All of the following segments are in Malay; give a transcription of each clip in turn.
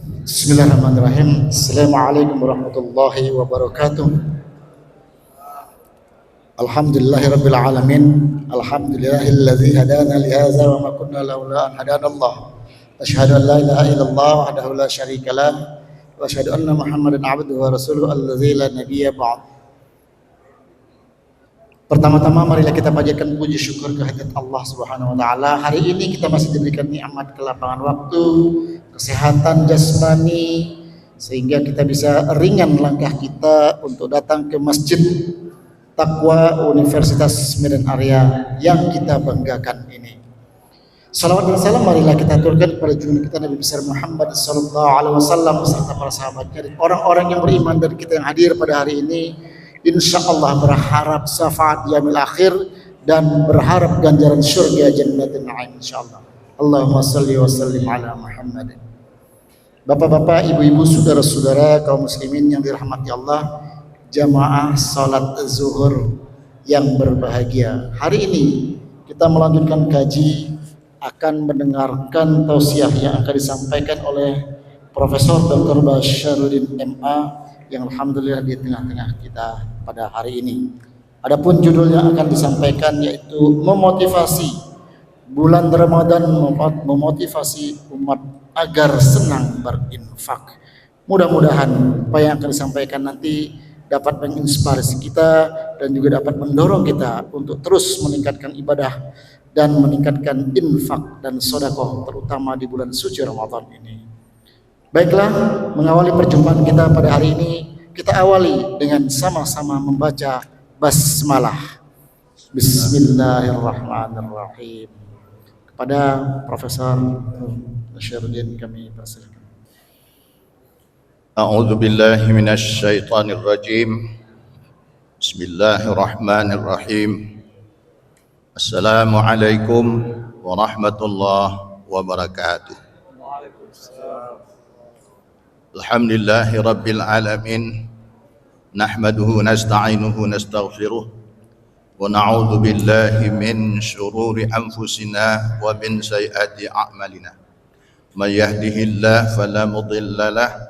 Bismillahirrahmanirrahim. Assalamualaikum warahmatullahi wabarakatuh. Alhamdulillahirabbil alamin. Alhamdulillahilladzi hadana li hadza wa ma kunna laula an hadanallah. Asyhadu an la ilaha illallah wahdahu la syarikalah wa asyhadu anna Muhammadan abduhu wa rasuluhu alladzi la nabiyya ba'd. Pertama-tama marilah kita panjatkan puji syukur kehadirat Allah Subhanahu wa taala. Hari ini kita masih diberikan nikmat kelapangan waktu, kesehatan jasmani, sehingga kita bisa ringan langkah kita untuk datang ke Masjid Taqwa Universitas Medan Area yang kita banggakan ini. Salawat dan salam marilah kita aturkan kepada junjungan kita Nabi besar Muhammad sallallahu alaihi wasallam beserta para sahabatnya dan orang-orang yang beriman dari kita yang hadir pada hari ini. Insyaallah berharap syafaat yaumil akhir dan berharap ganjaran surga jannatin na'im insyaallah. Allahumma shalli wa sallim ala Muhammad. Bapak-bapak, ibu-ibu, saudara-saudara kaum muslimin yang dirahmati Allah, jamaah salat zuhur yang berbahagia. Hari ini kita melanjutkan kaji, akan mendengarkan tausiah yang akan disampaikan oleh Profesor Dr. Basyaruddin MA yang alhamdulillah di tengah-tengah kita pada hari ini. Adapun judulnya akan disampaikan yaitu memotivasi bulan Ramadan, memotivasi umat agar senang berinfak. Mudah-mudahan apa yang akan disampaikan nanti dapat menginspirasi kita dan juga dapat mendorong kita untuk terus meningkatkan ibadah dan meningkatkan infak dan sedekah terutama di bulan suci Ramadan ini. Baiklah, mengawali perjumpaan kita pada hari ini, kita awali dengan sama-sama membaca basmalah. Bismillahirrahmanirrahim. Kepada Profesor Basyaruddin kami persilakan. A'udzu billahi minasy syaithanir rajim. Bismillahirrahmanirrahim. Assalamualaikum warahmatullahi wabarakatuh. Alhamdulillahi rabbil alamin. Nahmaduhu nasta'inuhu nastaghfiruh wa na'udzu billahi min syururi anfusina wa min sayyiati a'malina. May yahdihillahu fala mudilla lahu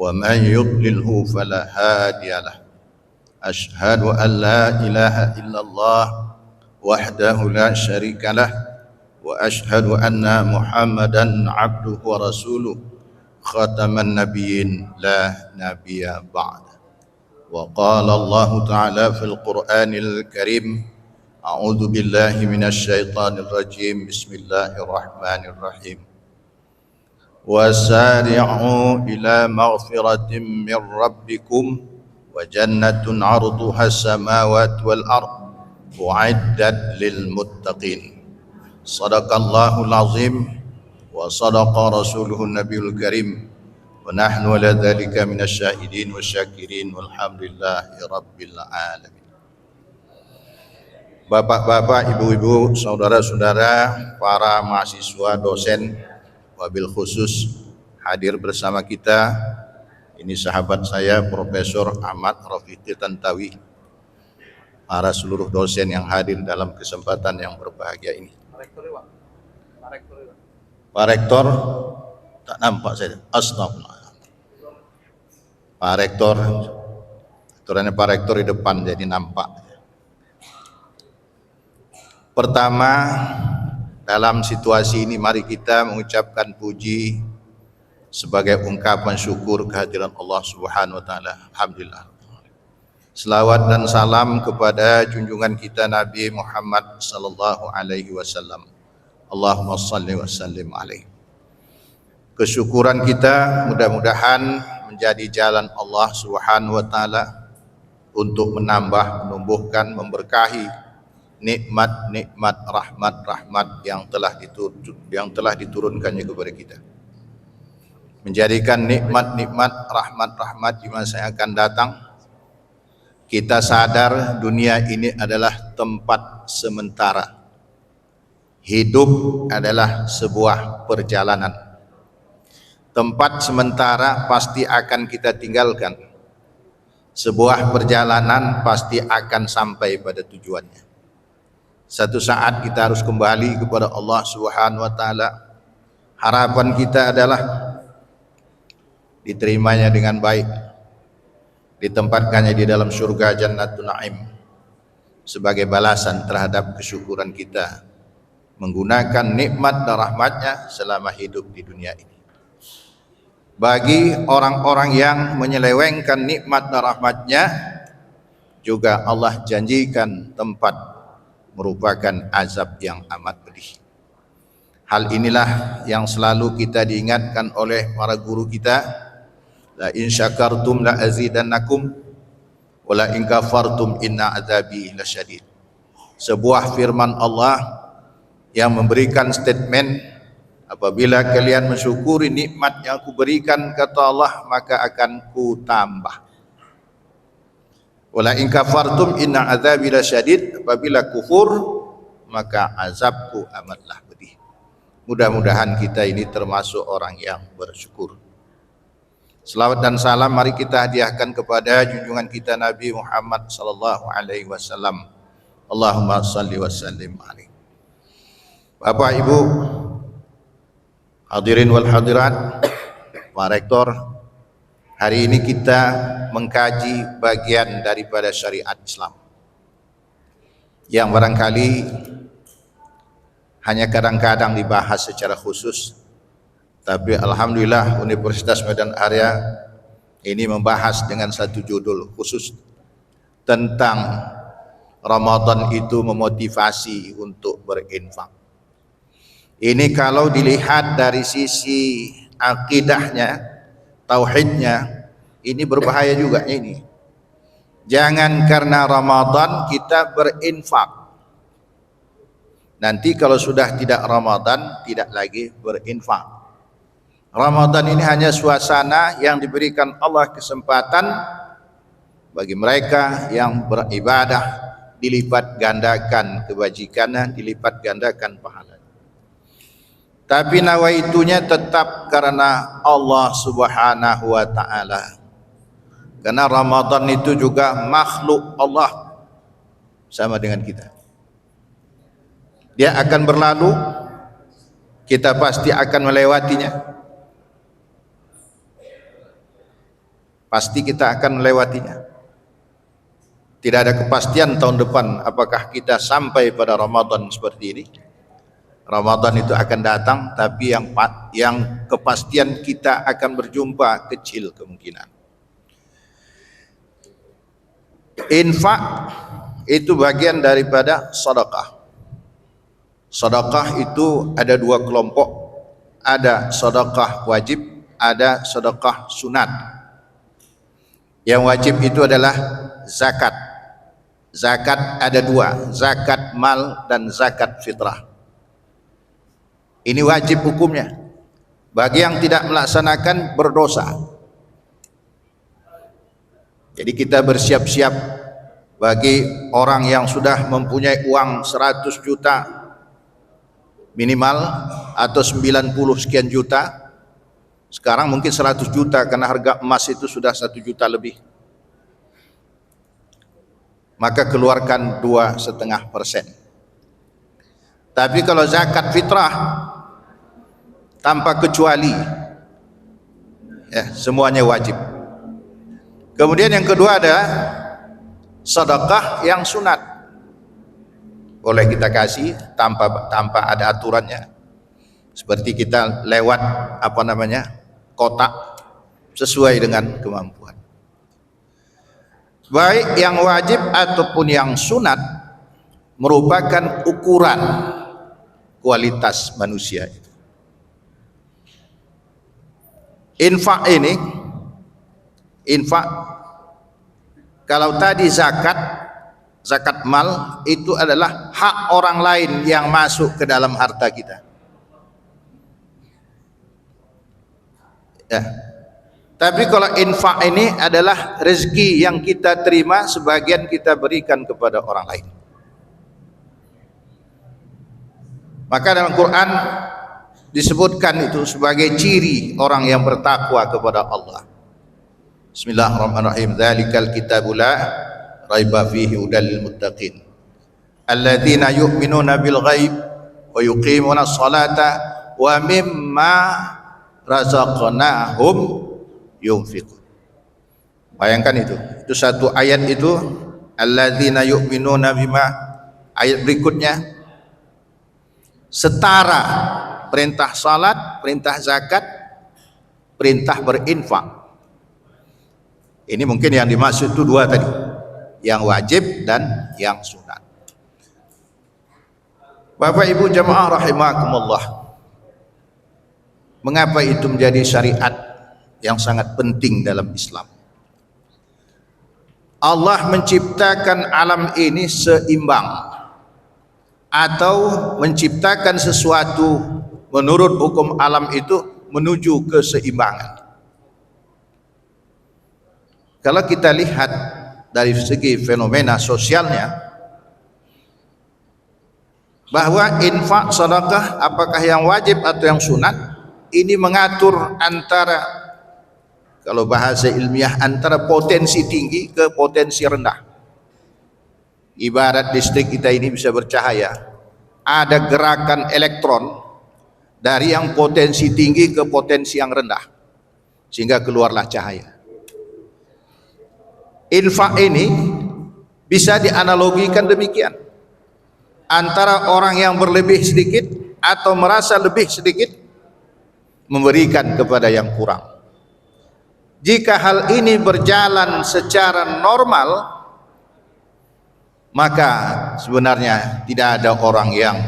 wa man yudlilhu fala hadiyalah. Asyhadu an la ilaha illallah wahdahu la syarikalah wa asyhadu anna Muhammadan abduhu wa rasuluh khataman nabiyyin la nabiyya ba'd. Wa qala Allah ta'ala fil Qur'anil Karim, a'udzu billahi minasy syaithanir rajim. Bismillahirrahmanirrahim. Wasari'u ila maghfiratin min rabbikum wa jannatun 'arduha as-samawati wal ard u'iddat lil muttaqin. Shadaqallahul azim wa sadaqa rasuluhun nabiyul karim wa nahnu ala dzalika minasyahidin wasyakirin walhamdulillahi rabbil alamin. Bapak-bapak, ibu-ibu, saudara-saudara, para mahasiswa, dosen, wabil khusus hadir bersama kita. Ini sahabat saya Profesor Ahmad Rafiqi Tantawi, para seluruh dosen yang hadir dalam kesempatan yang berbahagia ini. Pak Rektor, tak nampak saya. Astagfirullah. Pak Rektor, aturannya Pak Rektor di depan jadi nampak. Pertama, dalam situasi ini mari kita mengucapkan puji sebagai ungkapan syukur kehadiran Allah Subhanahu wa taala. Alhamdulillah. Selawat dan salam kepada junjungan kita Nabi Muhammad sallallahu alaihi wasallam. Allahumma shalli wa sallim alaihi. Kesyukuran kita mudah-mudahan menjadi jalan Allah Subhanahu wa taala untuk menambah, menumbuhkan, memberkahi nikmat-nikmat rahmat-rahmat yang telah diturunkannya kepada kita. Menjadikan nikmat-nikmat rahmat-rahmat di masa yang akan datang. Kita sadar dunia ini adalah tempat sementara. Hidup adalah sebuah perjalanan. Tempat sementara pasti akan kita tinggalkan. Sebuah perjalanan pasti akan sampai pada tujuannya. Satu saat kita harus kembali kepada Allah Subhanahu wa taala. Harapan kita adalah diterimanya dengan baik, ditempatkannya di dalam surga Jannatul Naim sebagai balasan terhadap kesyukuran kita menggunakan nikmat dan rahmatnya selama hidup di dunia ini. Bagi orang-orang yang menyelewengkan nikmat dan rahmatnya, juga Allah janjikan tempat merupakan azab yang amat pedih. Hal inilah yang selalu kita diingatkan oleh para guru kita, la in syakartum la azidannakum wa la in kafartum inna azabi lasyadid. Sebuah firman Allah yang memberikan statement, apabila kalian mensyukuri nikmat yang aku berikan, kata Allah, maka akan ku tambah. Wala in kafartum inna azabi lasyadid, apabila kufur maka azabku amatlah pedih. Mudah-mudahan kita ini termasuk orang yang bersyukur. Selawat dan salam mari kita hadiahkan kepada junjungan kita Nabi Muhammad sallallahu alaihi wasallam. Allahumma shalli wa sallim alaihi. Bapak Ibu hadirin wal hadirat, Pak Rektor, hari ini kita mengkaji bagian daripada syariat Islam yang barangkali hanya kadang-kadang dibahas secara khusus, tapi alhamdulillah Universitas Medan Area ini membahas dengan satu judul khusus tentang Ramadan itu memotivasi untuk berinfak. Ini kalau dilihat dari sisi akidahnya, tauhidnya, ini berbahaya juga ini. Jangan karena Ramadan kita berinfak. Nanti kalau sudah tidak Ramadan, tidak lagi berinfak. Ramadan ini hanya suasana yang diberikan Allah kesempatan bagi mereka yang beribadah, dilipat gandakan kebajikannya, dilipat gandakan pahala. Tapi nawaitunya tetap karena Allah Subhanahu wa ta'ala. Karena Ramadan itu juga makhluk Allah sama dengan kita. Dia akan berlalu, kita pasti akan melewatinya. Pasti kita akan melewatinya. Tidak ada kepastian tahun depan apakah kita sampai pada Ramadan seperti ini. Ramadan itu akan datang, tapi yang kepastian kita akan berjumpa kecil kemungkinan. Infak itu bagian daripada sedekah. Sedekah itu ada dua kelompok, ada sedekah wajib, ada sedekah sunat. Yang wajib itu adalah zakat. Zakat ada dua, zakat mal dan zakat fitrah. Ini wajib hukumnya. Bagi yang tidak melaksanakan berdosa. Jadi kita bersiap-siap bagi orang yang sudah mempunyai uang 100 juta minimal atau 90 sekian juta. Sekarang mungkin 100 juta karena harga emas itu sudah 1 juta lebih. Maka keluarkan 2,5%. Tapi kalau zakat fitrah tanpa kecuali, ya, semuanya wajib. Kemudian yang kedua adalah sedekah yang sunat. Boleh kita kasih tanpa ada aturannya. Seperti kita lewat kotak sesuai dengan kemampuan. Baik yang wajib ataupun yang sunat merupakan ukuran kualitas manusia. Infak kalau tadi zakat mal itu adalah hak orang lain yang masuk ke dalam harta kita. Ya. Tapi kalau infak ini adalah rezeki yang kita terima, sebagian kita berikan kepada orang lain. Maka dalam Quran disebutkan itu sebagai ciri orang yang bertakwa kepada Allah. Bismillahirrahmanirrahim. Dzalikal kitabul la raiba fihi hudal lil muttaqin. Alladzina yu'minuna bil ghaib wa yuqimuna sholata wa mimma razaqnahum yunfiqun. Bayangkan itu satu ayat itu, alladzina yu'minuna bima, ayat berikutnya setara perintah salat, perintah zakat, perintah berinfak. Ini mungkin yang dimaksud itu dua tadi, yang wajib dan yang sunat. Bapak Ibu jamaah rahimakumullah, mengapa itu menjadi syariat yang sangat penting dalam Islam? Allah menciptakan alam ini seimbang, atau menciptakan sesuatu menurut hukum alam itu menuju keseimbangan. Kalau kita lihat dari segi fenomena sosialnya, bahwa infak sedekah apakah yang wajib atau yang sunat, ini mengatur antara, kalau bahasa ilmiah, antara potensi tinggi ke potensi rendah. Ibarat listrik kita ini bisa bercahaya, ada gerakan elektron dari yang potensi tinggi ke potensi yang rendah, sehingga keluarlah cahaya. Infak ini bisa dianalogikan demikian, antara orang yang berlebih sedikit atau merasa lebih sedikit memberikan kepada yang kurang. Jika hal ini berjalan secara normal, maka sebenarnya tidak ada orang yang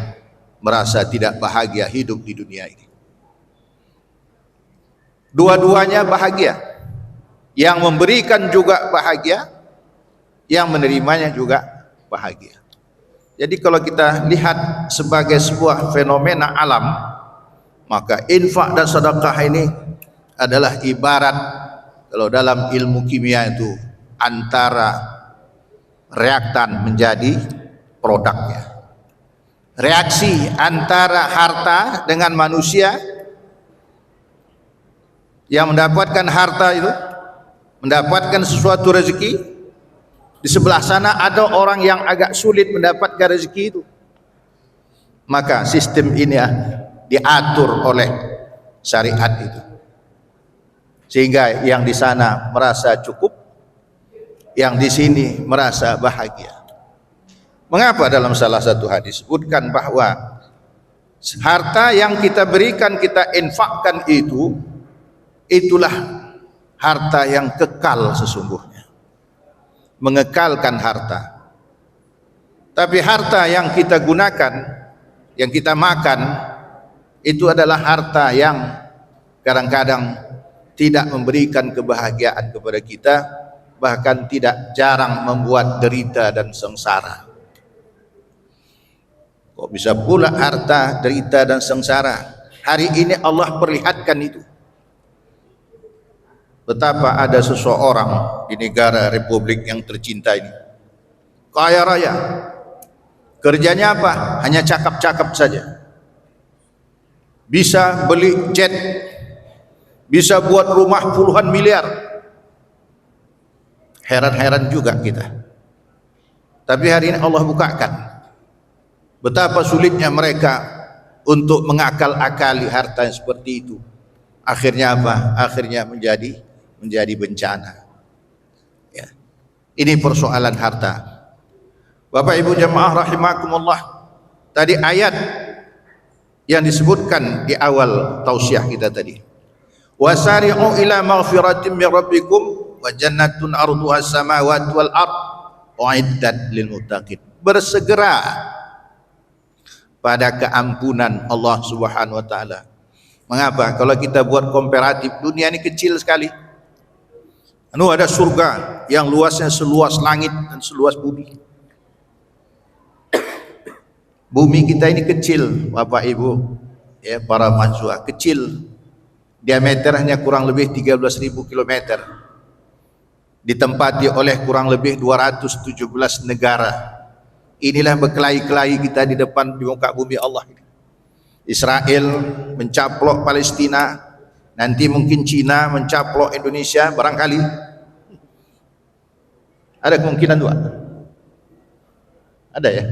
merasa tidak bahagia hidup di dunia ini. Dua-duanya bahagia, yang memberikan juga bahagia, yang menerimanya juga bahagia. Jadi kalau kita lihat sebagai sebuah fenomena alam, maka infak dan sedekah ini adalah ibarat, kalau dalam ilmu kimia itu, antara reaktan menjadi produknya. Reaksi antara harta dengan manusia, yang mendapatkan harta itu mendapatkan sesuatu rezeki. Di sebelah sana ada orang yang agak sulit mendapatkan rezeki itu. Maka sistem ini diatur oleh syariat itu, sehingga yang di sana merasa cukup, yang di sini merasa bahagia. Mengapa dalam salah satu hadis disebutkan bahwa harta yang kita berikan, kita infakkan itu, itulah harta yang kekal sesungguhnya, mengekalkan harta. Tapi harta yang kita gunakan, yang kita makan, itu adalah harta yang kadang-kadang tidak memberikan kebahagiaan kepada kita, bahkan tidak jarang membuat derita dan sengsara. Kok bisa pula harta, derita dan sengsara? Hari ini Allah perlihatkan itu. Betapa ada seseorang di negara Republik yang tercinta ini, kaya raya, kerjanya apa? Hanya cakap-cakap saja. Bisa beli jet, bisa buat rumah puluhan miliar. Heran-heran juga kita. Tapi hari ini Allah bukakan betapa sulitnya mereka untuk mengakal-akali harta yang seperti itu. Akhirnya apa? Akhirnya menjadi bencana. Ya. Ini persoalan harta. Bapak Ibu jemaah rahimakumullah, tadi ayat yang disebutkan di awal tausiah kita tadi, wasari'u ila maghfiratin min rabbikum wa jannatun arduha as-samawati wal ard uiddat lil muttaqin. Bersegera pada keampunan Allah Subhanahu wa taala. Mengapa? Kalau kita buat komparatif, dunia ini kecil sekali. Ada surga yang luasnya seluas langit dan seluas bumi. Bumi kita ini kecil, Bapak Ibu, ya para mahasiswa, kecil. Diameternya kurang lebih 13.000 km. Ditempati oleh kurang lebih 217 negara. Inilah berkelahi-kelahi kita di depan di muka bumi Allah ini. Israel mencaplok Palestina, nanti mungkin Cina mencaplok Indonesia, barangkali ada kemungkinan dua. Ada ya?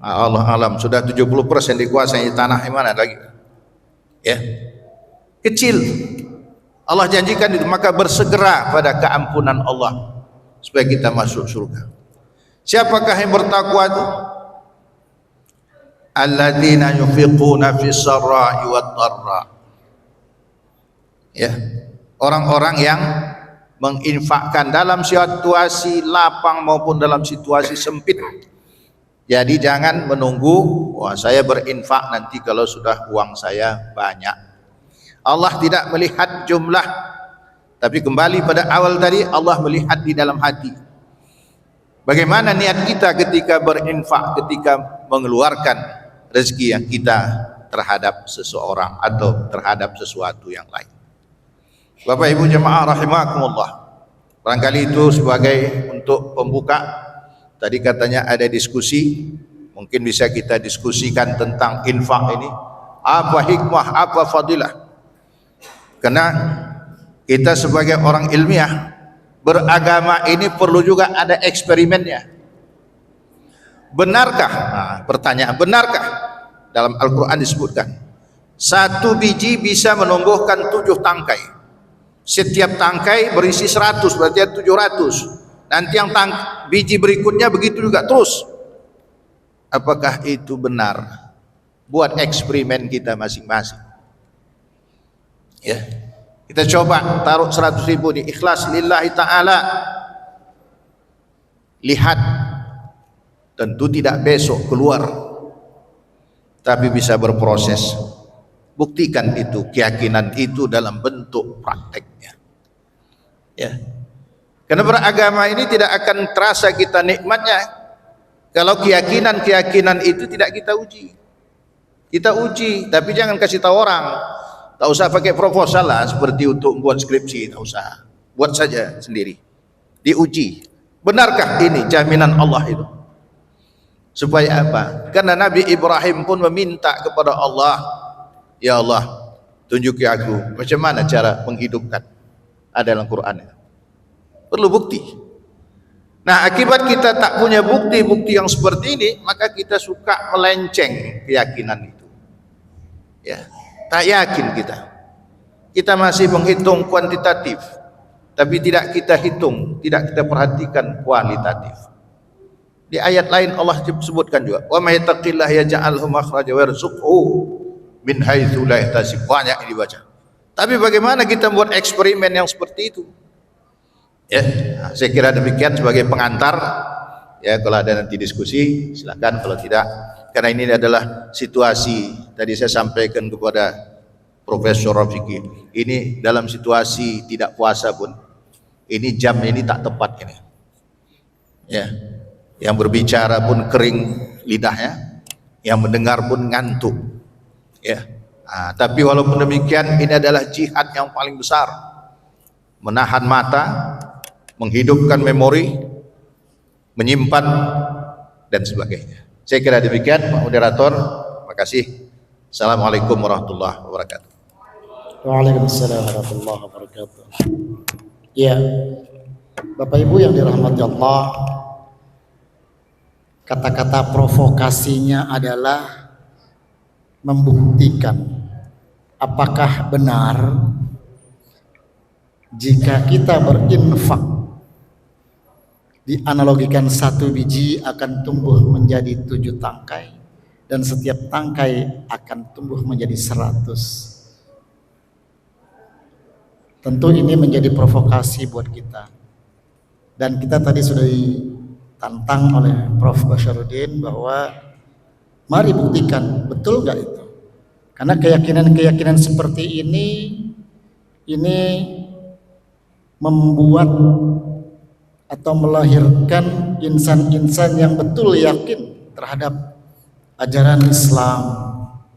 Allah alam, sudah 70% dikuasai tanah, mana lagi? Ya, kecil. Allah janjikan itu, maka bersegera pada keampunan Allah supaya kita masuk surga. Siapakah yang bertakwa itu? Alladzina yunfiquna fis sarra'i wad dharra. Ya, orang-orang yang menginfakkan dalam situasi lapang maupun dalam situasi sempit. Jadi jangan menunggu, wah saya berinfak nanti kalau sudah uang saya banyak. Allah tidak melihat jumlah, tapi kembali pada awal tadi, Allah melihat di dalam hati. Bagaimana niat kita ketika berinfak, ketika mengeluarkan rezeki yang kita terhadap seseorang atau terhadap sesuatu yang lain. Bapak Ibu jemaah rahimakumullah, barangkali itu sebagai untuk pembuka. Tadi katanya ada diskusi, mungkin bisa kita diskusikan tentang infak ini, apa hikmah, apa fadilah. Karena kita sebagai orang ilmiah beragama ini perlu juga ada eksperimennya. Benarkah? Nah, pertanyaan, benarkah dalam Al-Quran disebutkan 1 biji bisa menumbuhkan 7 tangkai? Setiap tangkai berisi 100, berarti 700. Nanti yang biji berikutnya begitu juga terus. Apakah itu benar? Buat eksperimen kita masing-masing. Ya, kita coba taruh 100.000 di ikhlas lillahi ta'ala. Lihat, tentu tidak besok keluar, tapi bisa berproses. Buktikan itu, keyakinan itu dalam bentuk prakteknya. Ya, karena beragama ini tidak akan terasa kita nikmatnya kalau keyakinan itu tidak kita uji. Kita uji, tapi jangan kasih tahu orang. Tak usah pakai proposal lah, seperti untuk buat skripsi, tak usah. Buat saja sendiri. Diuji. Benarkah ini jaminan Allah itu? Supaya apa? Karena Nabi Ibrahim pun meminta kepada Allah, ya Allah, tunjuki aku macam mana cara menghidupkan. Ada dalam Quran itu. Perlu bukti. Nah, akibat kita tak punya bukti-bukti yang seperti ini, maka kita suka melenceng keyakinan itu. Ya. Tak yakin kita masih menghitung kuantitatif, tapi tidak kita hitung, tidak kita perhatikan kualitatif. Di ayat lain Allah sebutkan juga, wa may yattaqillaha yaj'alhu makhraja wa yarzuqhu min haitsu la yahtasib. Banyak dibaca. Tapi bagaimana kita buat eksperimen yang seperti itu? Ya, saya kira demikian sebagai pengantar. Ya, kalau ada nanti diskusi silakan, kalau tidak, karena ini adalah situasi, tadi saya sampaikan kepada Profesor Rafiki, ini dalam situasi tidak puasa pun, ini jam ini tak tepat ini. Ya, yang berbicara pun kering lidahnya, yang mendengar pun ngantuk. Ya, tapi walaupun demikian, ini adalah jihad yang paling besar, menahan mata, menghidupkan memori, menyimpan dan sebagainya. Saya kira demikian, Pak Moderator. Terima kasih. Assalamualaikum warahmatullahi wabarakatuh. Waalaikumsalam warahmatullahi wabarakatuh. Ya, Bapak Ibu yang dirahmati Allah, kata-kata provokasinya adalah membuktikan apakah benar jika kita berinfak dianalogikan 1 biji akan tumbuh menjadi 7 tangkai, dan setiap tangkai akan tumbuh menjadi 100. Tentu ini menjadi provokasi buat kita. Dan kita tadi sudah ditantang oleh Prof. Basyaruddin bahwa mari buktikan betul nggak itu. Karena keyakinan-keyakinan seperti ini membuat atau melahirkan insan-insan yang betul yakin terhadap ajaran Islam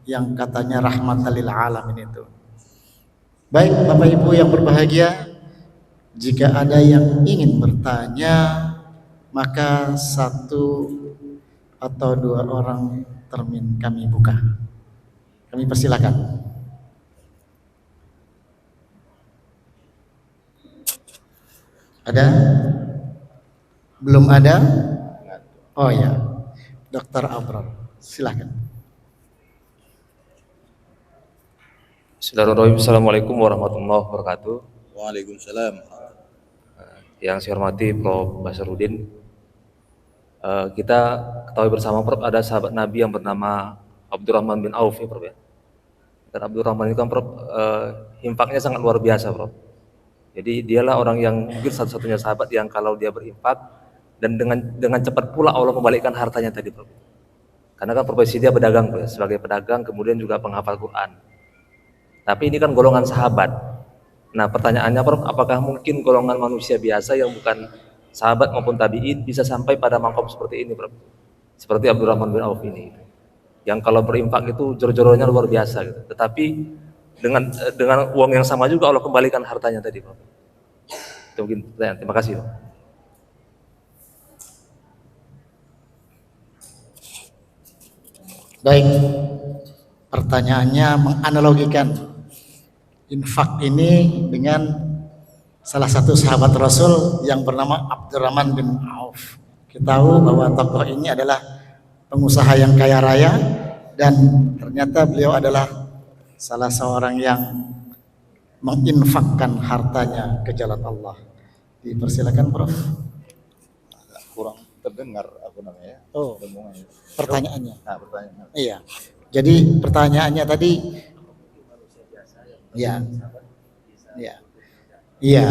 yang katanya rahmatan lil alamin itu. Baik Bapak Ibu yang berbahagia, jika ada yang ingin bertanya, maka 1 atau 2 orang termin kami buka. Kami persilakan. Ada? Belum ada? Oh ya, Dr. Abrar, silakan. Bismillahirrahmanirrahim. Assalamualaikum warahmatullahi wabarakatuh. Waalaikumsalam. Yang saya hormati Prof. Basarudin, kita ketahui bersama Prof, ada sahabat Nabi yang bernama Abdurrahman bin Auf ya Prof ya. Dan Abdurrahman itu kan Prof, infaknya sangat luar biasa Prof. Jadi dialah orang yang mungkin satu-satunya sahabat yang kalau dia berinfak dan dengan cepat pula Allah membalikkan hartanya tadi Prof. Karena kan profesi dia pedagang Prof, sebagai pedagang kemudian juga penghafal Quran. Tapi ini kan golongan sahabat. Nah pertanyaannya Prof, apakah mungkin golongan manusia biasa yang bukan sahabat maupun tabi'in bisa sampai pada maqam seperti ini Prof? Seperti Abdurrahman bin Auf ini, yang kalau berinfak itu jor-jorannya luar biasa gitu. Tetapi dengan uang yang sama juga Allah kembalikan hartanya tadi Prof. Itu mungkin pertanyaan. Terima kasih Prof. Baik, pertanyaannya menganalogikan infak ini dengan salah satu sahabat Rasul yang bernama Abdurrahman bin Auf. Kita tahu bahwa tokoh ini adalah pengusaha yang kaya raya dan ternyata beliau adalah salah seorang yang menginfakkan hartanya ke jalan Allah. Dipersilakan Prof. Kurang terdengar apa namanya? Oh, Dengungannya. pertanyaannya. Nah, pertanyaan. Iya. Jadi pertanyaannya tadi, ya, ya, iya.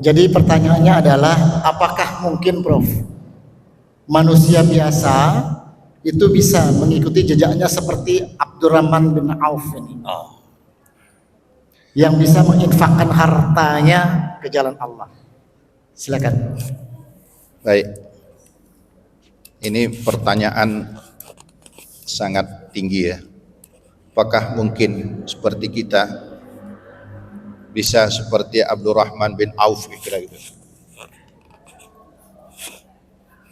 Jadi pertanyaannya adalah, apakah mungkin Prof, manusia biasa itu bisa mengikuti jejaknya seperti Abdurrahman bin Auf ini, yang bisa menginfakkan hartanya ke jalan Allah? Silakan. Baik. Ini pertanyaan sangat tinggi ya. Apakah mungkin seperti kita bisa seperti Abdurrahman bin Auf kira gitu.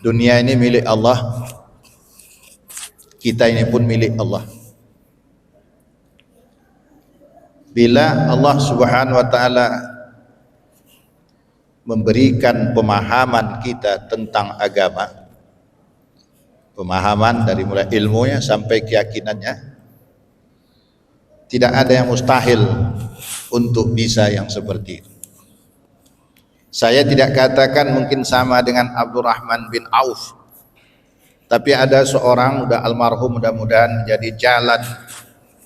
Dunia ini milik Allah. Kita ini pun milik Allah. Bila Allah Subhanahu wa taala memberikan pemahaman kita tentang agama, pemahaman dari mulai ilmunya sampai keyakinannya, tidak ada yang mustahil untuk bisa yang seperti itu. Saya tidak katakan mungkin sama dengan Abdurrahman bin Auf, tapi ada seorang udah almarhum, mudah-mudahan menjadi jalan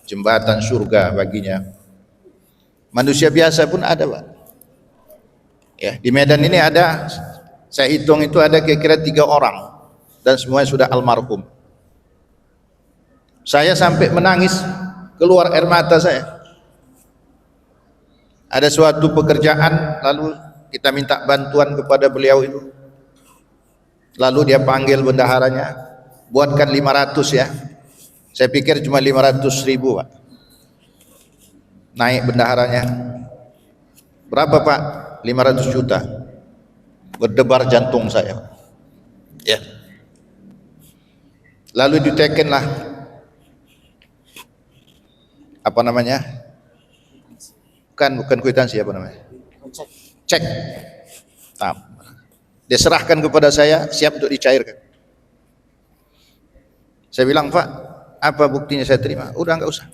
jembatan surga baginya. Manusia biasa pun ada Pak ya. Di Medan ini ada, saya hitung itu ada kira-kira 3 orang dan semuanya sudah almarhum. Saya sampai menangis, keluar air mata saya. Ada suatu pekerjaan, lalu kita minta bantuan kepada beliau itu, lalu dia panggil bendaharanya, buatkan 500 ya. Saya pikir cuma 500.000 Pak. Naik bendaharanya, berapa Pak? 500 juta. Berdebar jantung saya ya. Lalu ditekenlah apa namanya, bukan kwitansi, apa namanya, cek. Nah, dia serahkan kepada saya, siap untuk dicairkan. Saya bilang, Pak, apa buktinya saya terima? Udah enggak usah.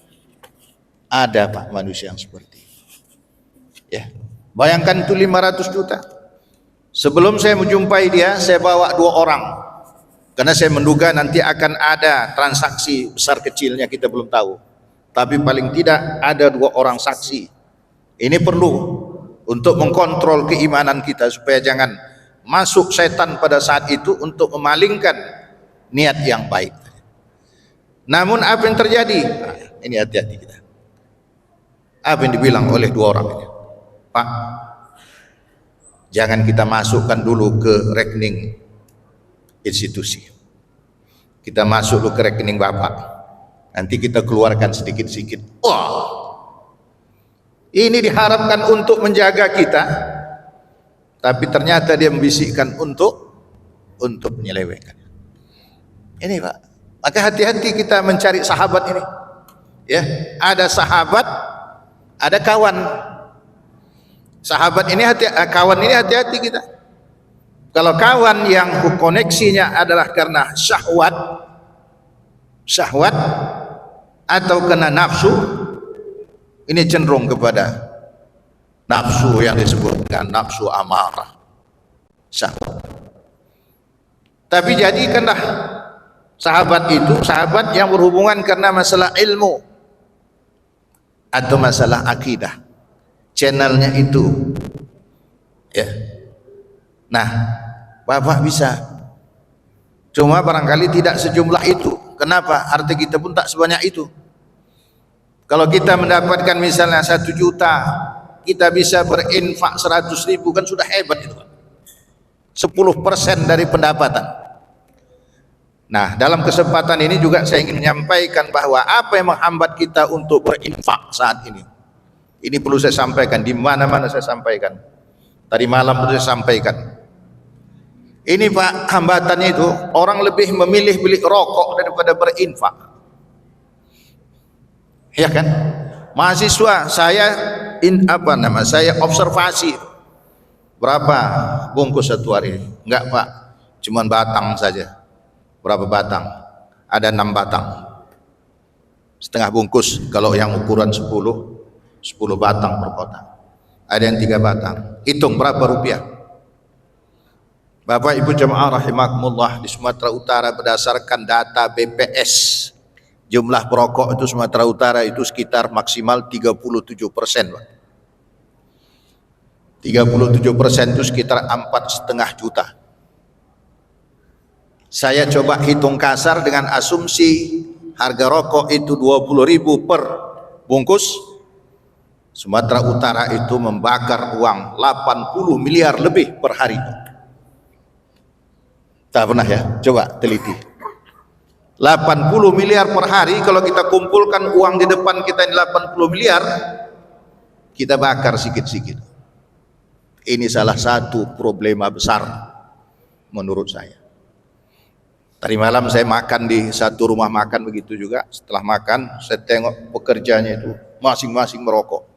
Ada Pak manusia yang seperti itu ya. Bayangkan itu 500 juta. Sebelum saya menjumpai dia, saya bawa 2 orang, karena saya menduga nanti akan ada transaksi besar kecilnya, kita belum tahu. Tapi paling tidak ada 2 orang saksi. Ini perlu untuk mengkontrol keimanan kita supaya jangan masuk setan pada saat itu untuk memalingkan niat yang baik. Namun apa yang terjadi? Nah, ini hati-hati kita. Apa yang dibilang oleh 2 orang ini? Pak, jangan kita masukkan dulu ke rekening institusi. Kita masuk dulu ke rekening Bapak. Nanti kita keluarkan sedikit-sedikit. Wah, ini diharapkan untuk menjaga kita, tapi ternyata dia membisikkan untuk menyelewengkan. Ini Pak, maka hati-hati kita mencari sahabat ini. Ya, ada sahabat, ada kawan. Sahabat ini kawan ini hati-hati kita. Kalau kawan yang koneksinya adalah karena syahwat atau kena nafsu, Ini cenderung kepada nafsu yang disebutkan nafsu amarah, syahwat. Tapi jadikanlah sahabat itu sahabat yang berhubungan karena masalah ilmu atau masalah akidah. Channelnya itu, ya. Nah, Bapak bisa, cuma barangkali tidak sejumlah itu. Kenapa? Harta kita pun tak sebanyak itu. Kalau kita mendapatkan misalnya 1 juta, kita bisa berinfak 100.000, kan sudah hebat itu, 10% dari pendapatan. Nah, dalam kesempatan ini juga saya ingin menyampaikan bahwa apa yang menghambat kita untuk berinfak saat ini. Ini perlu saya sampaikan, di mana-mana saya sampaikan. Tadi malam perlu saya sampaikan. Ini Pak, hambatannya itu orang lebih memilih beli rokok daripada berinfak. Ya kan? Mahasiswa saya saya observasi berapa bungkus satu hari? Enggak Pak, cuman batang saja. Berapa batang? Ada 6 batang. Setengah bungkus kalau yang ukuran 10 batang per kotak. Ada yang 3 batang. Hitung berapa rupiah? Bapak Ibu jemaah rahimakumullah, di Sumatera Utara berdasarkan data BPS, jumlah perokok itu Sumatera Utara itu sekitar maksimal 37%, Pak. 37% itu sekitar 4,5 juta. Saya coba hitung kasar dengan asumsi harga rokok itu 20.000 per bungkus. Sumatera Utara itu membakar uang 80 miliar lebih per hari. Tak pernah ya? Coba teliti. 80 miliar per hari, kalau kita kumpulkan uang di depan kita ini 80 miliar, kita bakar sikit-sikit. Ini salah satu problema besar menurut saya. Tadi malam saya makan di satu rumah makan begitu juga. Setelah makan saya tengok pekerjanya itu masing-masing merokok.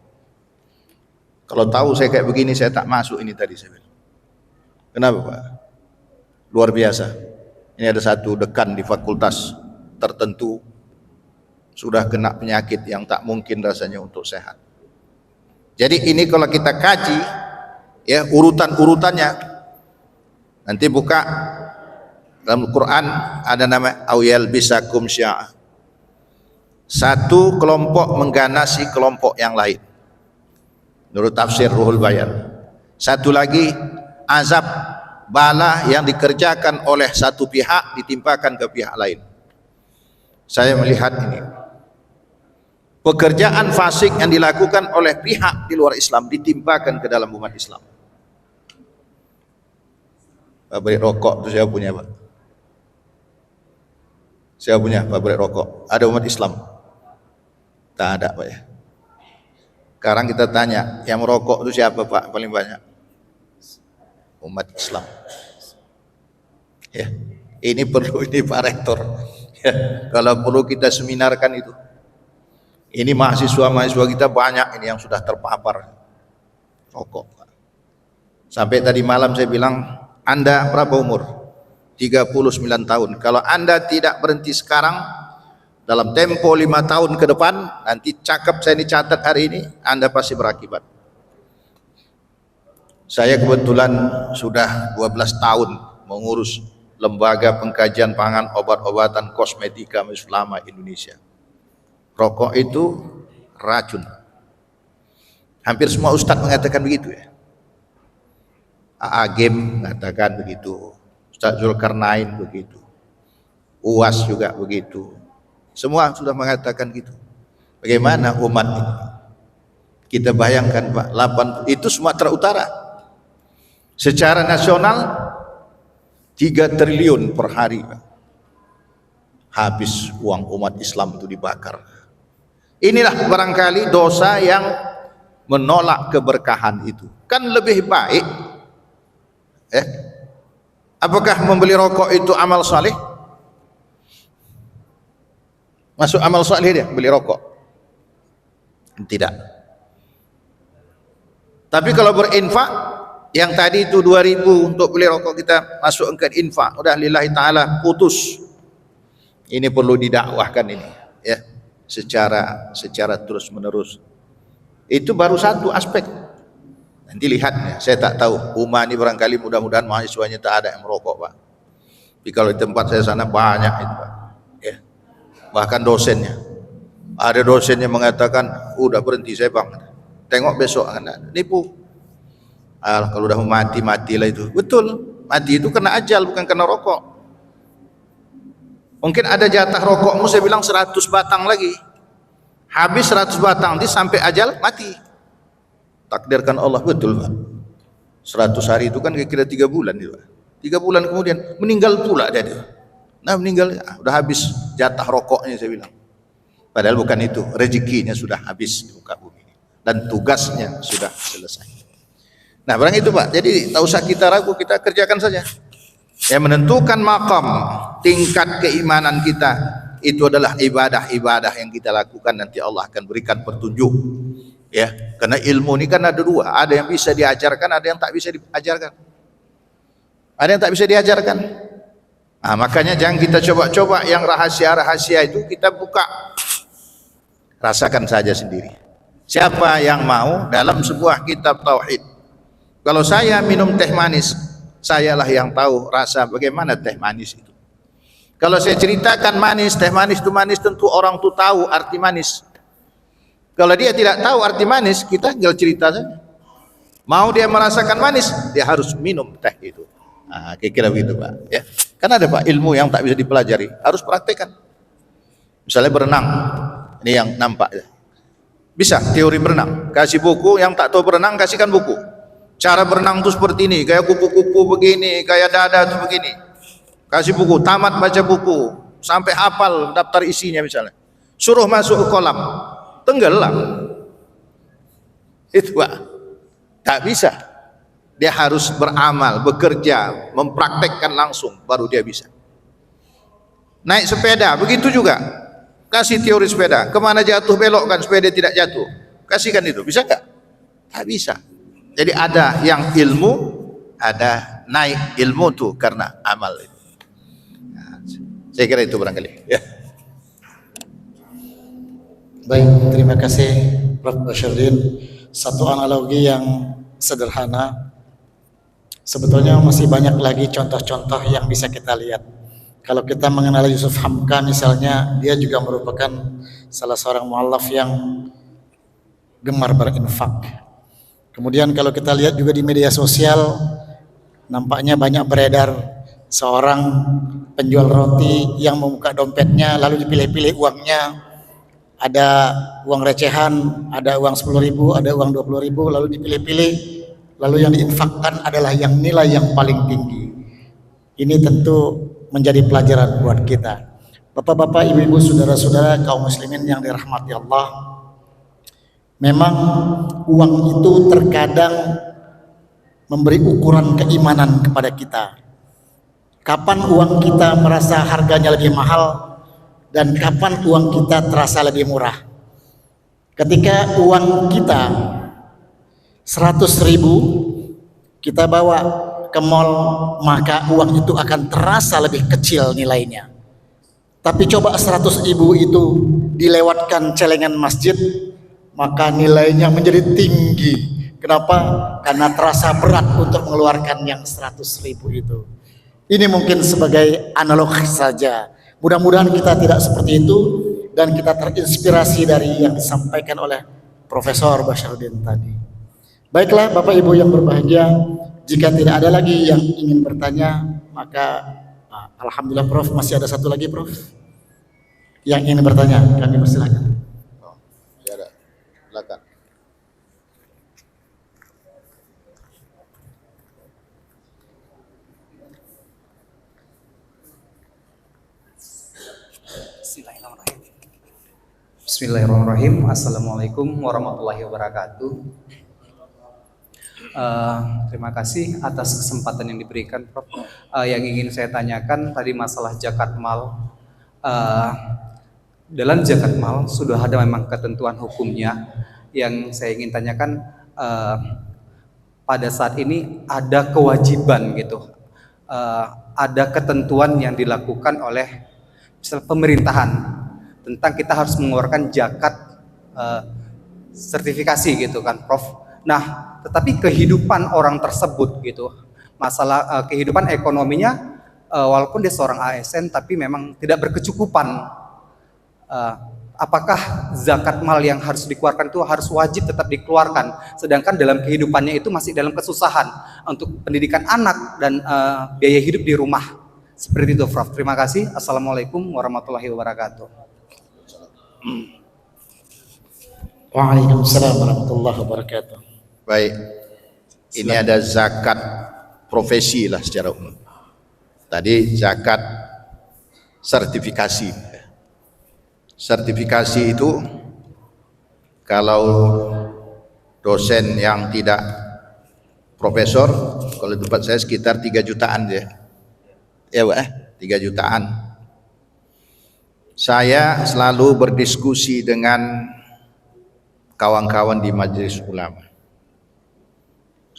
Kalau tahu saya kayak begini saya tak masuk ini tadi saya bilang. Kenapa Pak? Luar biasa. Ini ada satu dekan di fakultas tertentu sudah kena penyakit yang tak mungkin rasanya untuk sehat. Jadi ini kalau kita kaji ya urutan-urutannya, nanti buka dalam Quran ada nama awyal bisakum syi'a. Satu kelompok mengganasi kelompok yang lain. Menurut tafsir Ruhul Bayan. Satu lagi azab bala yang dikerjakan oleh satu pihak ditimpakan ke pihak lain. Saya melihat ini. Pekerjaan fasik yang dilakukan oleh pihak di luar Islam ditimpakan ke dalam umat Islam. Pabrik rokok itu saya punya Pak. Saya punya pabrik rokok. Ada umat Islam? Tak ada Pak ya. Sekarang kita tanya, yang merokok itu siapa Pak paling banyak? Umat Islam. Ya, ini perlu ini Pak Rektor. Ya, kalau perlu kita seminarkan itu. Ini mahasiswa-mahasiswa kita banyak ini yang sudah terpapar rokok. Sampai tadi malam saya bilang, Anda berapa umur? 39 tahun. Kalau Anda tidak berhenti sekarang, dalam tempo 5 tahun ke depan, nanti cakap saya dicatat hari ini, Anda pasti berakibat. Saya kebetulan sudah 12 tahun mengurus Lembaga Pengkajian Pangan, Obat-obatan, Kosmetika Selama Indonesia. Rokok itu racun. Hampir semua ustadz mengatakan begitu ya. Agim mengatakan begitu. Ustaz Zulkarnain begitu, UAS juga begitu, semua sudah mengatakan gitu. Bagaimana umat ini? Kita bayangkan Pak, 8 itu Sumatera Utara. Secara nasional 3 triliun per hari Pak. Habis uang umat Islam itu dibakar. Inilah barangkali dosa yang menolak keberkahan itu. Kan lebih baik apakah membeli rokok itu amal saleh? Masuk amal saleh dia beli rokok? Tidak. Tapi kalau berinfak, yang tadi itu 2.000 untuk beli rokok kita masukkan infak, udah lillahi ta'ala putus. Ini perlu didakwahkan ini ya, secara terus menerus. Itu baru satu aspek. Nanti lihat ya, saya tak tahu. Umma ini barangkali mudah-mudahan mahasiswanya tak ada yang merokok, Pak. Tapi kalau di tempat saya sana banyak itu, Pak. Ya. Bahkan dosennya. Ada dosennya mengatakan, udah berhenti saya, Bang. Tengok besok akan ada. Nipu. Kalau udah mati, matilah itu. Betul. Mati itu kena ajal, bukan kena rokok. Mungkin ada jatah rokokmu, saya bilang 100 batang lagi. Habis 100 batang, nanti sampai ajal, mati. Takdirkan Allah, betul Pak. 100 hari itu kan kira-kira 3 bulan itu, Pak. 3 bulan kemudian meninggal pula dia. Nah meninggal, udah habis jatah rokoknya saya bilang. Padahal bukan itu, rezekinya sudah habis di muka bumi dan tugasnya sudah selesai. Nah barang itu Pak, jadi tak usah kita ragu, kita kerjakan saja. Yang menentukan makam tingkat keimanan kita itu adalah ibadah-ibadah yang kita lakukan, nanti Allah akan berikan petunjuk. Ya, karena ilmu ini kan ada dua, ada yang bisa diajarkan, ada yang tak bisa diajarkan. Ada yang tak bisa diajarkan. Nah, makanya jangan kita coba-coba yang rahasia-rahasia itu kita buka. Rasakan saja sendiri. Siapa yang mau dalam sebuah kitab tauhid. Kalau saya minum teh manis, sayalah yang tahu rasa bagaimana teh manis itu. Kalau saya ceritakan manis, teh manis itu manis, tentu orang tuh tahu arti manis. Kalau dia tidak tahu arti manis, kita tinggal cerita saja. Mau dia merasakan manis, dia harus minum teh itu. Nah, kira-kira begitu Pak. Ya, kan ada Pak ilmu yang tak bisa dipelajari, harus praktekkan. Misalnya berenang, ini yang nampak ya. Bisa teori berenang, kasih buku, yang tak tahu berenang kasihkan buku. Cara berenang itu seperti ini, kayak kupu-kupu begini, kayak dada itu begini. Kasih buku, tamat baca buku, sampai hafal daftar isinya misalnya. Suruh masuk ke kolam, tenggelam. Itu Pak, tak bisa. Dia harus beramal, bekerja, mempraktekkan langsung, baru dia bisa. Naik sepeda, begitu juga. Kasih teori sepeda, kemana jatuh belokkan supaya dia tidak jatuh. Kasihkan itu, bisa nggak? Tak bisa. Jadi ada yang ilmu, ada naik ilmu tuh karena amal itu. Nah, saya kira itu barangkali. Ya. Baik, terima kasih Prof. Basyardin. Satu analogi yang sederhana. Sebetulnya masih banyak lagi contoh-contoh yang bisa kita lihat. Kalau kita mengenal Yusuf Hamka misalnya, dia juga merupakan salah seorang mu'allaf yang gemar berinfak. Kemudian kalau kita lihat juga di media sosial, nampaknya banyak beredar seorang penjual roti yang membuka dompetnya lalu dipilih-pilih uangnya. Ada uang recehan, ada uang 10.000, ada uang 20.000, lalu dipilih-pilih, lalu yang diinfakkan adalah yang nilai yang paling tinggi. Ini tentu menjadi pelajaran buat kita. Bapak-bapak, ibu-ibu, saudara-saudara kaum muslimin yang dirahmati Allah, memang uang itu terkadang memberi ukuran keimanan kepada kita. Kapan uang kita merasa harganya lebih mahal dan kapan uang kita terasa lebih murah. Ketika uang kita 100.000 kita bawa ke mall, maka uang itu akan terasa lebih kecil nilainya. Tapi coba 100.000 itu dilewatkan celengan masjid, maka nilainya menjadi tinggi. Kenapa? Karena terasa berat untuk mengeluarkan yang 100.000 itu. Ini mungkin sebagai analog saja. Mudah-mudahan kita tidak seperti itu dan kita terinspirasi dari yang disampaikan oleh Profesor Basyardin tadi. Baiklah Bapak Ibu yang berbahagia, jika tidak ada lagi yang ingin bertanya, maka alhamdulillah Prof, masih ada satu lagi Prof yang ingin bertanya, kami persilakan. Oh, ya ada. Silakan. Bismillahirrahmanirrahim. Assalamualaikum warahmatullahi wabarakatuh. Terima kasih atas kesempatan yang diberikan, Prof. Yang ingin saya tanyakan tadi masalah zakat mal. Dalam zakat mal sudah ada memang ketentuan hukumnya. Yang saya ingin tanyakan, pada saat ini ada kewajiban gitu, ada ketentuan yang dilakukan oleh misalnya pemerintahan tentang kita harus mengeluarkan zakat sertifikasi gitu kan, Prof. Nah, tetapi kehidupan orang tersebut gitu, masalah kehidupan ekonominya, walaupun dia seorang ASN tapi memang tidak berkecukupan. Apakah zakat mal yang harus dikeluarkan itu harus wajib tetap dikeluarkan, sedangkan dalam kehidupannya itu masih dalam kesusahan untuk pendidikan anak dan biaya hidup di rumah? Seperti itu, Prof. Terima kasih. Assalamualaikum warahmatullahi wabarakatuh. Waalaikumsalam warahmatullahi wabarakatuh. Baik, ini ada zakat profesi lah secara umum. Tadi zakat sertifikasi. Sertifikasi itu kalau dosen yang tidak profesor, kalau tempat saya sekitar 3 jutaan ya. Ya, Pak, 3 jutaan. Saya selalu berdiskusi dengan kawan-kawan di Majelis Ulama.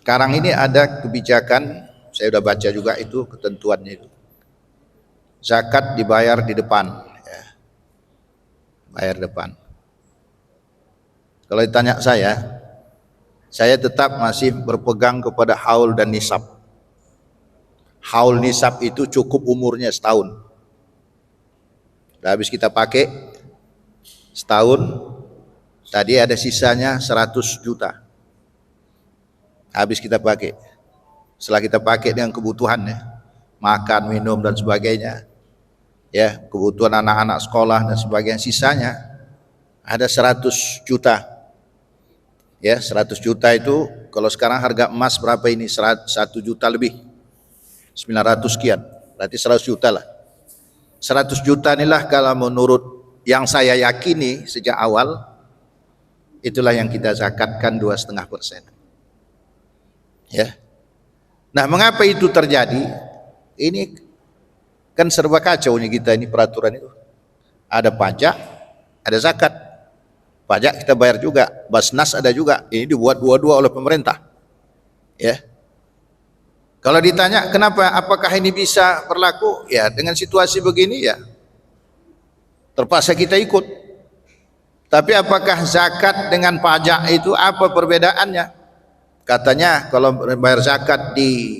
Sekarang ini ada kebijakan, saya sudah baca juga itu ketentuannya itu. Zakat dibayar di depan. Bayar depan. Kalau ditanya saya tetap masih berpegang kepada haul dan nisab. Haul nisab itu cukup umurnya setahun. Udah habis kita pakai setahun, tadi ada sisanya 100 juta. Habis kita pakai. Setelah kita pakai dengan kebutuhannya, makan, minum dan sebagainya, ya, kebutuhan anak-anak sekolah dan sebagainya, sisanya ada 100 juta. Ya, 100 juta itu kalau sekarang harga emas berapa ini? 1 juta lebih. 900 sekian. Berarti 100 juta lah. 100 juta inilah kalau menurut yang saya yakini sejak awal, itulah yang kita zakatkan 2,5%. Ya. Nah, mengapa itu terjadi? Ini kan serba kacau nih kita ini peraturan itu. Ada pajak, ada zakat. Pajak kita bayar juga, Basnas ada juga. Ini dibuat dua-dua oleh pemerintah. Ya. Kalau ditanya kenapa, apakah ini bisa berlaku? Ya, dengan situasi begini ya terpaksa kita ikut. Tapi apakah zakat dengan pajak itu apa perbedaannya? Katanya kalau bayar zakat di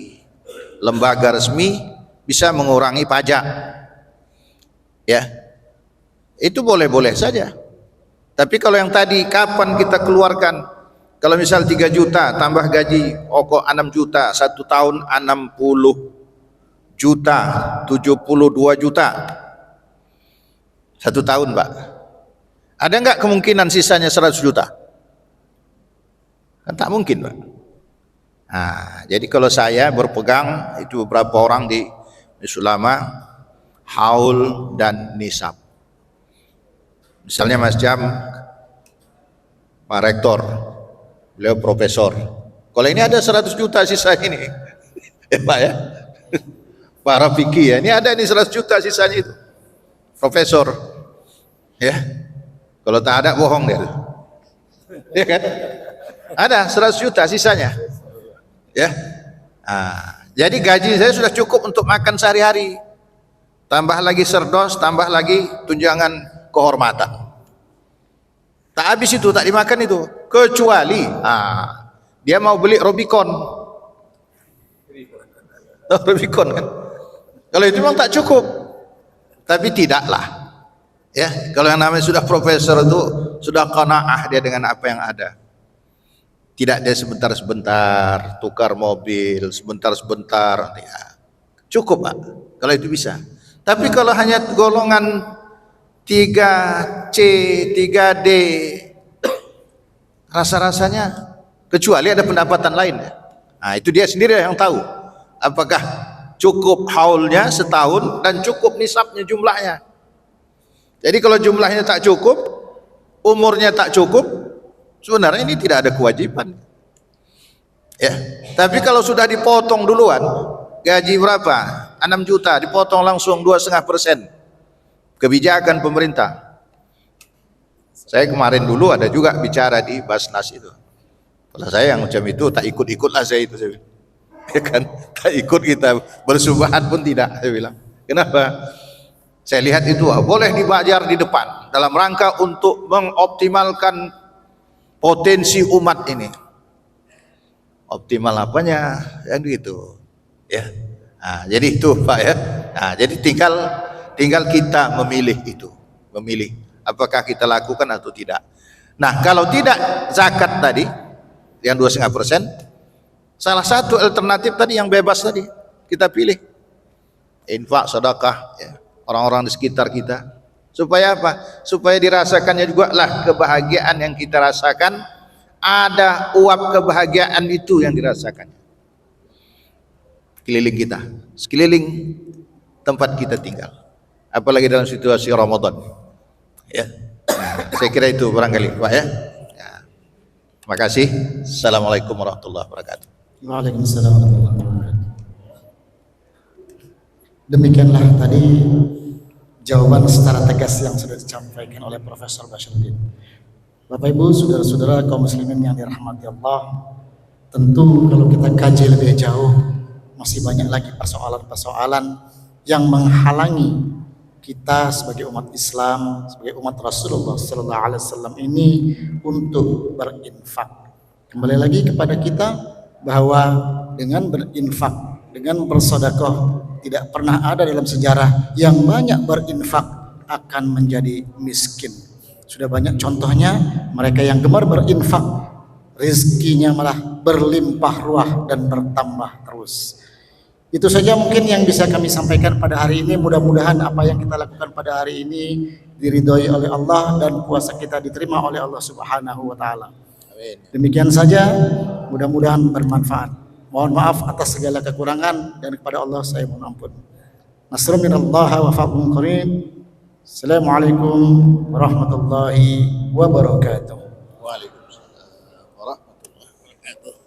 lembaga resmi bisa mengurangi pajak. Ya. Itu boleh-boleh saja. Tapi kalau yang tadi kapan kita keluarkan? Kalau misal 3 juta tambah gaji pokok 6 juta, 1 tahun 60 juta, 72 juta. 1 tahun, Pak. Ada enggak kemungkinan sisanya 100 juta? Kan tak mungkin, Pak. Nah, jadi kalau saya berpegang itu beberapa orang di Ulama, haul dan nisab. Misalnya Mas Jam, Pak Rektor, beliau profesor. Kalau ini ada 100 juta sisa ini, ya Pak ya. Pak Rafiki ya, ini ada ini 100 juta sisanya itu. Profesor, ya. Kalau tak ada bohong dia. Ya kan? Ada 100 juta sisanya. Ya. Nah, jadi gaji saya sudah cukup untuk makan sehari-hari. Tambah lagi serdos, tambah lagi tunjangan kehormatan. Tak habis itu, tak dimakan itu. Kecuali dia mau beli Rubicon. Rubicon kan. Kalau itu memang tak cukup. Tapi tidaklah. Ya, kalau yang namanya sudah profesor itu sudah qanaah dia dengan apa yang ada. Tidak dia sebentar-sebentar tukar mobil, sebentar-sebentar, ya. Cukup, Pak. Kalau itu bisa. Tapi kalau hanya golongan 3C, 3D, rasa-rasanya kecuali ada pendapatan lain. Nah, itu dia sendiri yang tahu. Apakah cukup haulnya setahun dan cukup nisabnya jumlahnya. Jadi kalau jumlahnya tak cukup, umurnya tak cukup, sebenarnya ini tidak ada kewajiban. Ya, tapi kalau sudah dipotong duluan, gaji berapa? 6 juta, dipotong langsung 2,5%. Kebijakan pemerintah. Saya kemarin dulu ada juga bicara di Basnas itu. Kalau saya yang macam itu tak ikut-ikutlah saya itu, saya bilang. Ya kan, tak ikut kita bersubahat pun tidak, saya bilang. Kenapa? Saya lihat itu boleh dibayar di depan dalam rangka untuk mengoptimalkan potensi umat ini. Optimal apanya? Yang gitu. Ya. Nah, jadi itu Pak ya. Nah, jadi tinggal kita memilih itu. Memilih apakah kita lakukan atau tidak. Nah, kalau tidak zakat tadi yang 2,5%, salah satu alternatif tadi yang bebas tadi kita pilih. Infak, sedekah ya, orang-orang di sekitar kita. Supaya apa? Supaya dirasakannya juga lah kebahagiaan yang kita rasakan, ada uap kebahagiaan itu yang dirasakan. Sekeliling kita, sekeliling tempat kita tinggal. Apalagi dalam situasi Ramadan. Ya. Nah, saya kira itu barangkali Pak ya. Ya. Terima kasih. Assalamualaikum warahmatullahi wabarakatuh. Waalaikumsalam warahmatullahi wabarakatuh. Demikianlah tadi jawaban secara tegas yang sudah disampaikan oleh Profesor Basyruddin. Bapak Ibu, saudara-saudara kaum muslimin yang dirahmati Allah, tentu kalau kita kaji lebih jauh masih banyak lagi persoalan-persoalan yang menghalangi kita sebagai umat Islam, sebagai umat Rasulullah sallallahu alaihi wasallam ini untuk berinfak. Kembali lagi kepada kita bahwa dengan berinfak, dengan bersedekah, tidak pernah ada dalam sejarah yang banyak berinfak akan menjadi miskin. Sudah banyak contohnya, mereka yang gemar berinfak rezekinya malah berlimpah ruah dan bertambah terus. Itu saja mungkin yang bisa kami sampaikan pada hari ini. Mudah-mudahan apa yang kita lakukan pada hari ini diridhoi oleh Allah dan puasa kita diterima oleh Allah Subhanahu wa taala. Demikian saja, mudah-mudahan bermanfaat. Mohon maaf atas segala kekurangan dan kepada Allah saya mohon ampun. Nasrun minallah wa fadlun qarib. Assalamualaikum warahmatullahi wabarakatuh. Waalaikumsalam warahmatullahi wabarakatuh.